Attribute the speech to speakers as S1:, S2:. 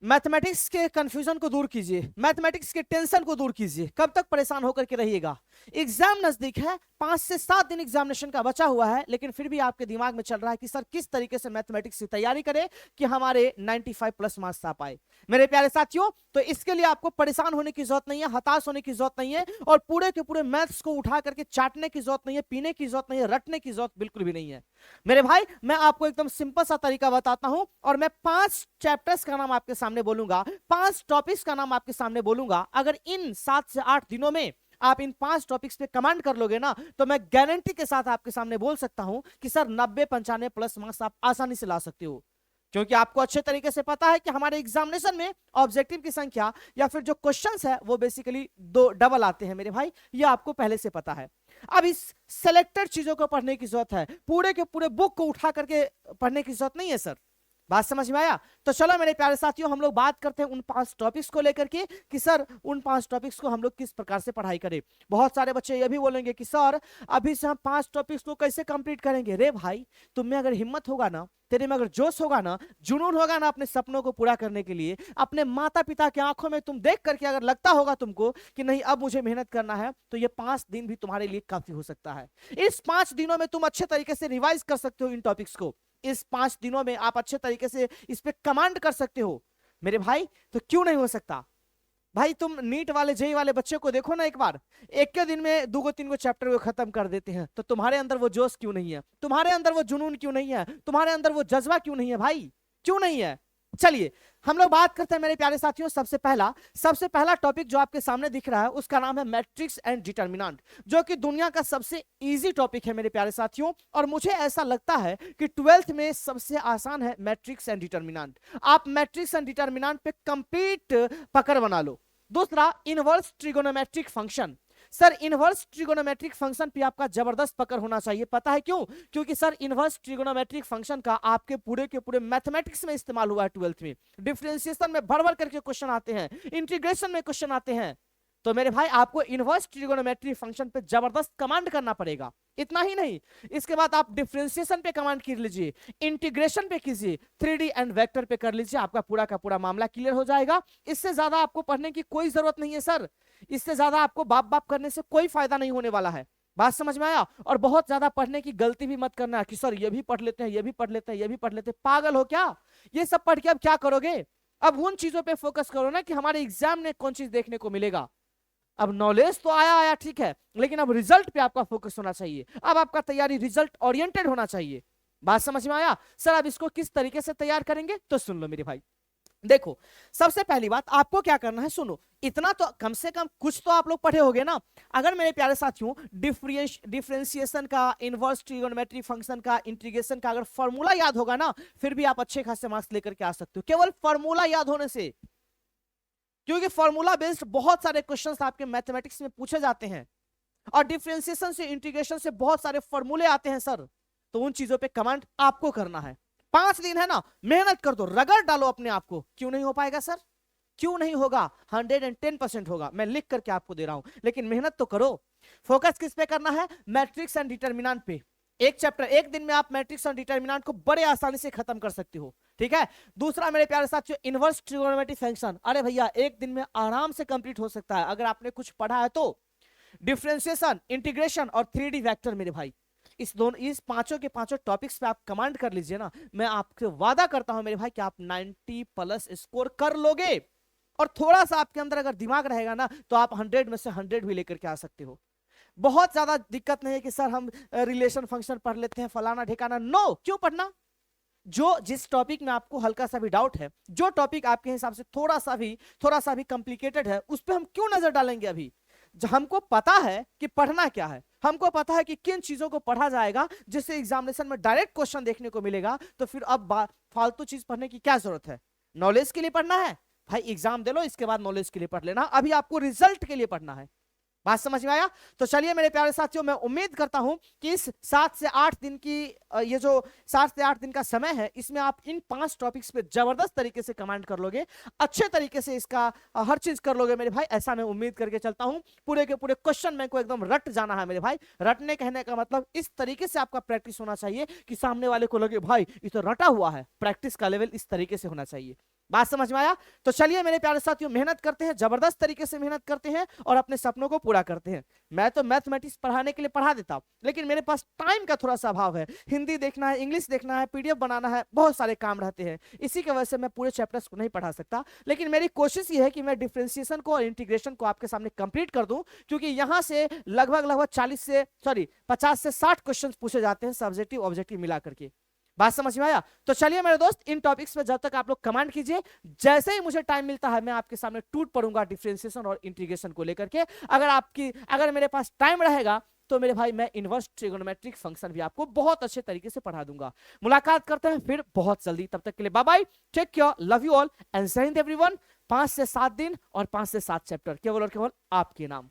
S1: Mathematics के confusion को दूर कीजिए, मैथमेटिक्स के टेंशन को दूर कीजिए। कब तक परेशान होकर के रहिएगा? एग्जाम नजदीक है, 5 से 7 दिन एग्जामिनेशन का बचा हुआ है, लेकिन फिर भी आपके दिमाग में चल रहा है कि सर किस तरीके से मैथमेटिक्स की तैयारी करें कि हमारे 95 प्लस मार्क्स आ पाए। मेरे प्यारे साथियों, तो इसके लिए आपको परेशान होने की जरूरत नहीं है, हताश होने की जरूरत नहीं है, और पूरे के पूरे मैथ्स को उठा करके चाटने की जरूरत नहीं है, पीने की जरूरत नहीं है, रटने की जरूरत बिल्कुल भी नहीं है। मेरे भाई, मैं आपको एकदम सिंपल सा तरीका बताता हूं, और मैं 5 चैप्टर्स का नाम आपके सामने बोलूंगा, 5 टॉपिक्स का नाम आपके सामने बोलूंगा। अगर इन 7 से 8 दिनों में आप इन 5 टॉपिक्स पे कमांड कर लोगे ना, तो मैं गारंटी के साथ आपके सामने बोल सकता हूं कि सर 90-95 प्लस मार्क्स आप आसानी से ला सकते हो। क्योंकि आपको अच्छे तरीके से पता है कि हमारे एग्जामिनेशन में ऑब्जेक्टिव की संख्या या फिर जो क्वेश्चंस है वो बेसिकली 2 डबल आते हैं मेरे भाई, ये आपको पहले से पता है। अब इस सेलेक्टेड चीजों को पढ़ने की जरूरत है, पूरे के पूरे बुक को उठा करके पढ़ने की जरूरत नहीं है सर। बात समझ में आया? तो चलो मेरे प्यारे साथियों, हम लोग बात करते हैं उन 5 टॉपिक्स को लेकर के कि सर उन 5 टॉपिक्स को हम लोग किस प्रकार से पढ़ाई करें। बहुत सारे बच्चे ये भी बोलेंगे कि सर अभी से हम 5 टॉपिक्स को कैसे कंप्लीट करेंगे? रे भाई, तुम में अगर हिम्मत होगा ना, तेरे में अगर जोश होगा ना, जुनून होगा ना अपने सपनों को पूरा करने के लिए, अपने माता पिता की आंखों में तुम देख करके अगर लगता होगा तुमको कि नहीं अब मुझे मेहनत करना है, तो ये 5 दिन भी तुम्हारे लिए काफी हो सकता है। इस 5 दिनों में तुम अच्छे तरीके से रिवाइज कर सकते हो इन टॉपिक्स को, इस 5 दिनों में आप अच्छे तरीके से इस पे कमांड कर सकते हो मेरे भाई। तो क्यों नहीं हो सकता भाई? तुम नीट वाले जेई वाले बच्चे को देखो ना, एक बार एक के दिन में 2-3 चैप्टर को खत्म कर देते हैं, तो तुम्हारे अंदर वो जोश क्यों नहीं है? तुम्हारे अंदर वो जुनून क्यों नहीं है? तुम्हारे अंदर वो जज्बा क्यों नहीं है भाई? क्यों नहीं है? चलिए हम लोग बात करते हैं मेरे प्यारे साथियों। सबसे पहला टॉपिक जो आपके सामने दिख रहा है उसका नाम है मैट्रिक्स एंड डिटर्मिनेंट, जो कि दुनिया का सबसे इजी टॉपिक है मेरे प्यारे साथियों, और मुझे ऐसा लगता है कि 12th में सबसे आसान है मैट्रिक्स एंड डिटर्मिनेंट। आप मैट्रिक्स एंड डिटर्मिनेंट पे कंप्लीट पकड़ बना लो। दूसरा, inverse trigonometric function. Sir inverse trigonometric function पे आपका जबरदस्त पकड़ होना चाहिए। पता है क्यों? क्योंकि सर इनवर्स ट्रिगोनोमेट्रिक फंक्शन का आपके पूरे के पूरे मैथमेटिक्स में इस्तेमाल हुआ है 12th में। डिफरेंशिएशन में भर भर करके क्वेश्चन आते हैं, इंटीग्रेशन में क्वेश्चन आते हैं। तो मेरे भाई आपको इनवर्स ट्रिगोनोमेट्रिक फंक्शन पे जबरदस्त कमांड करना पड़ेगा। इतना ही नहीं, इसके बाद आप डिफरेंशिएशन पे कमांड कर लीजिए, इंटीग्रेशन पे कीजिए, 3D एंड वेक्टर पे कर लीजिए, आपका पूरा का पूरा मामला क्लियर हो जाएगा। इससे ज्यादा आपको पढ़ने की कोई जरूरत नहीं है सर, इससे ज्यादा आपको बाप बाप करने से कोई फायदा नहीं होने वाला है। बात समझ में आया? और बहुत ज्यादा पढ़ने की गलती भी मत करना कि सर ये भी पढ़ लेते हैं, ये भी पढ़ लेते हैं, ये भी पढ़ लेते हैं। पागल हो क्या? ये सब पढ़ के अब क्या करोगे? अब उन चीजों पे फोकस करो ना कि हमारे एग्जाम में कौन चीज देखने को मिलेगा। अब नॉलेज तो आया आया ठीक है, लेकिन अब रिजल्ट पे आपका फोकस होना चाहिए। अब आपका तैयारी रिजल्ट ओरिएंटेड होना चाहिए। बात समझ में आया? सर अब इसको किस तरीके से तैयार करेंगे तो सुन लो मेरे भाई। देखो, सबसे पहली बात आपको क्या करना है, सुनो, इतना तो कम से कम कुछ तो आप लोग पढ़े होगे ना। अगर मेरे प्यारे साथियों डिफरेंशिएशन का, इनवर्स ट्रिगोनोमेट्रिक फंक्शन का, इंटीग्रेशन का अगर फॉर्मूला याद होगा ना, फिर भी आप अच्छे खासे मार्क्स लेकर के आ सकते हो केवल फॉर्मूला याद होने से। क्योंकि फॉर्मूला बेस्ड बहुत सारे क्वेश्चंस आपके मैथमेटिक्स में पूछे जाते हैं, और डिफरेंशिएशन से, इंटीग्रेशन से बहुत सारे फॉर्मूले आते हैं सर। तो उन चीजों पे कमांड आपको करना है। 5 दिन है ना, मेहनत कर दो, रगड़ डालो अपने आप को। क्यों नहीं हो पाएगा सर? क्यों नहीं होगा? 110% होगा, मैं लिख करके आपको दे रहा हूं, लेकिन मेहनत तो करो। फोकस किस पे करना है? मैट्रिक्स एंड डिटर्मिनेंट पे। एक चैप्टर एक दिन में आप मैट्रिक्स और डिटर्मिनेंट को बड़े आसानी से खत्म कर सकते हो, ठीक है। दूसरा मेरे प्यारे साथियों, इनवर्स ट्रिगोनोमेट्रिक फंक्शन, अरे भैया एक दिन में आराम से कंप्लीट हो सकता है अगर आपने कुछ पढ़ा है तो। डिफरेंशिएशन, इंटीग्रेशन और 3D वेक्टर मेरे भाई, इस पांचों के पांचों टॉपिक्स पे आप कमांड कर लीजिए ना, मैं आपसे वादा करता हूं मेरे भाई कि आप 90 प्लस स्कोर कर लोगे। और थोड़ा सा आपके अंदर अगर दिमाग रहेगा ना, तो आप 100 में से 100 भी लेकर के आ सकते हो। बहुत ज्यादा दिक्कत नहीं है कि सर हम रिलेशन फंक्शन पढ़ लेते हैं, फलाना ठिकाना। नो, क्यों पढ़ना? जो जिस टॉपिक में आपको हल्का सा भी डाउट है, जो टॉपिक आपके हिसाब से थोड़ा सा भी कॉम्प्लिकेटेड है, उस पर हम क्यों नजर डालेंगे? अभी हमको पता है कि पढ़ना क्या है, हमको पता है कि किन चीजों को पढ़ा जाएगा जिससे एग्जामिनेशन में डायरेक्ट क्वेश्चन देखने को मिलेगा। तो फिर अब फालतू चीज पढ़ने की क्या जरूरत है? नॉलेज के लिए पढ़ना है भाई, एग्जाम दे लो, इसके बाद नॉलेज के लिए पढ़ लेना। अभी आपको रिजल्ट के लिए पढ़ना है। बात समझ में आया? तो चलिए मेरे प्यारे साथियों, मैं उम्मीद करता हूं कि इस 7 से 8 दिन की ये जो 7 से 8 दिन का समय है, इसमें आप इन 5 टॉपिक्स पे जबरदस्त तरीके से कमांड कर लोगे, अच्छे तरीके से इसका हर चीज कर लोगे मेरे भाई, ऐसा मैं उम्मीद करके चलता हूं। पूरे के पूरे क्वेश्चन बैंक को एकदम रट जाना है मेरे भाई। रटने कहने का मतलब इस तरीके से आपका प्रैक्टिस होना चाहिए कि सामने वाले को लगे भाई ये तो रटा हुआ है। प्रैक्टिस का लेवल इस तरीके से होना चाहिए। बात समझ में आया? तो चलिए मेरे प्यारे साथियों, मेहनत करते हैं, जबरदस्त तरीके से मेहनत करते हैं और अपने सपनों को पूरा करते हैं। मैं तो मैथमेटिक्स पढ़ाने के लिए पढ़ा देता हूं, लेकिन मेरे पास टाइम का थोड़ा सा अभाव है। हिंदी देखना है, इंग्लिश देखना है, पीडीएफ बनाना है, बहुत सारे काम रहते हैं। इसी की वजह से मैं पूरे चैप्टर्स को नहीं पढ़ा सकता, लेकिन मेरी कोशिश ये है कि मैं डिफरेंशिएशन को और इंटीग्रेशन को आपके सामने कंप्लीट कर दूं, क्योंकि यहां से लगभग 50 से 60 क्वेश्चन पूछे जाते हैं सब्जेक्टिव ऑब्जेक्टिव मिला करके। बात समझ में आया? तो चलिए मेरे दोस्त, इन टॉपिक्स पे जब तक आप लोग कमेंट कीजिए, जैसे ही मुझे टाइम मिलता है मैं आपके सामने टूट पड़ूंगा डिफरेंशिएशन और इंटीग्रेशन को लेकर के। अगर मेरे पास टाइम रहेगा तो मेरे भाई मैं इनवर्स ट्रिगोनोमेट्रिक फंक्शन भी आपको बहुत अच्छे तरीके से पढ़ा दूंगा। मुलाकात करते हैं फिर बहुत जल्दी, तब तक के लिए bye bye, take care, love you all and Jai Hind everyone. 5 से 7 दिन और 5 से 7 चैप्टर केवल और केवल आपके नाम।